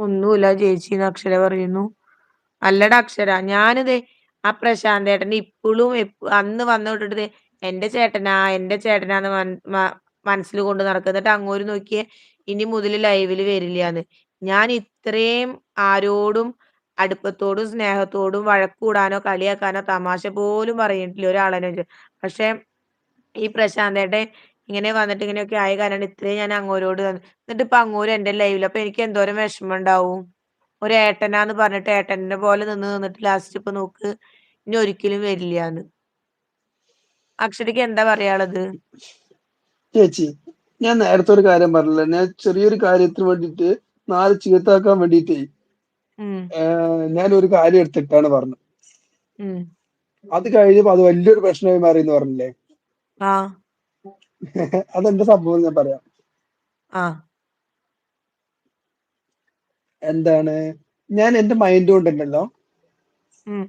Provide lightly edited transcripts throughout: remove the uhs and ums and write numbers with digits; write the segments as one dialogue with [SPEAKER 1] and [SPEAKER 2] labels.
[SPEAKER 1] ഒന്നുല്ല ചേച്ചീന്ന് അക്ഷര പറയുന്നു. അല്ലടാ അക്ഷര, ഞാനിത് ആ പ്രശാന്തേട്ടന് ഇപ്പളും അന്ന് വന്ന് വിട്ടിട്ട് എന്റെ ചേട്ടനാ എന്റെ ചേട്ടനാന്ന് മനസ്സിൽ കൊണ്ട് നടക്കുക. എന്നിട്ട് അങ്ങോട്ട് നോക്കിയേ ഇനി മുതൽ ലൈവില് വരില്ലാന്ന്. ഞാൻ ഇത്രയും ആരോടും അടുപ്പത്തോടും സ്നേഹത്തോടും വഴക്കൂടാനോ കളിയാക്കാനോ തമാശ പോലും പറഞ്ഞിട്ടില്ല ഒരാളെന്നെ. പക്ഷെ ഈ പ്രശാന്തേട്ടൻ ഇങ്ങനെ വന്നിട്ട് ഇങ്ങനെയൊക്കെ ആയ കാരണം ഇത്രയും ഞാൻ അങ്ങോരോട് എന്നിട്ട് ഇപ്പൊ അങ്ങോര് എന്റെ ലൈവില്. അപ്പൊ എനിക്ക് എന്തോരം വിഷമം ഉണ്ടാവും. ഒരു ഏട്ടനാന്ന് പറഞ്ഞിട്ട് ഏട്ടന്റെ പോലെ നിന്നിട്ട് ലാസ്റ്റ് ഇപ്പൊ നോക്ക് ഇനി ഒരിക്കലും വരില്ലാന്ന്. അക്ഷരയ്ക്ക് എന്താ പറയാനുള്ളത്?
[SPEAKER 2] ചേച്ചി, ഞാൻ നേരത്തെ ഒരു കാര്യം പറഞ്ഞില്ല, ഞാൻ ചെറിയൊരു കാര്യത്തിന് വേണ്ടിയിട്ട് 4 ചീത്താക്കാൻ വേണ്ടിയിട്ടേ
[SPEAKER 1] ഉം
[SPEAKER 2] ഞാൻ ഒരു കാര്യം എടുത്തിട്ടാണ് പറഞ്ഞത്.
[SPEAKER 1] ഉം
[SPEAKER 2] അത് കഴിഞ്ഞപ്പോ അത് വലിയൊരു പ്രശ്നമായി മാറി എന്ന് പറഞ്ഞില്ലേ.
[SPEAKER 1] ആ
[SPEAKER 2] അതെന്താ സംഭവം ഞാൻ പറയാം.
[SPEAKER 1] ആ
[SPEAKER 2] എന്താണ്, ഞാൻ എന്റെ മൈൻഡ് കൊണ്ടുണ്ടല്ലോ
[SPEAKER 1] ഉം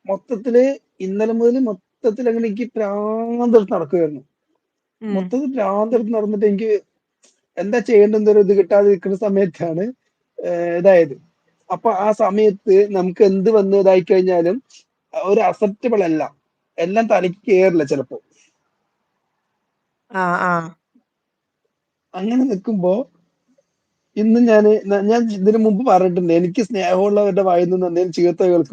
[SPEAKER 2] മൊത്തത്തില് ഇന്നലെ മുതൽ മൊത്തത്തിൽ അങ്ങനെ എനിക്ക് ഭ്രാന്തെടുത്ത് നടക്കുകയായിരുന്നു.
[SPEAKER 1] ഉം
[SPEAKER 2] മൊത്തത്തിൽ ഭ്രാന്തെടുത്ത് നടന്നിട്ട് എനിക്ക് എന്താ ചെയ്യേണ്ടെന്ന് ഒരു ഇത് കിട്ടാതെ നിൽക്കുന്ന സമയത്താണ് ഇതായത്. അപ്പൊ ആ സമയത്ത് നമുക്ക് എന്ത് വന്ന് ഇതായി കഴിഞ്ഞാലും ഒരു അക്സെപ്റ്റബിൾ അല്ല, എല്ലാം തലയ്ക്ക് കയറില്ല ചിലപ്പോ.
[SPEAKER 1] ആ ആ
[SPEAKER 2] അങ്ങനെ നിൽക്കുമ്പോ ഇന്ന് ഞാൻ ഇതിനു മുമ്പ് പറഞ്ഞിട്ടുണ്ട്, എനിക്ക് സ്നേഹമുള്ളവരുടെ വായിൽ നിന്ന് എന്തെങ്കിലും ചീത്ത കേൾക്കും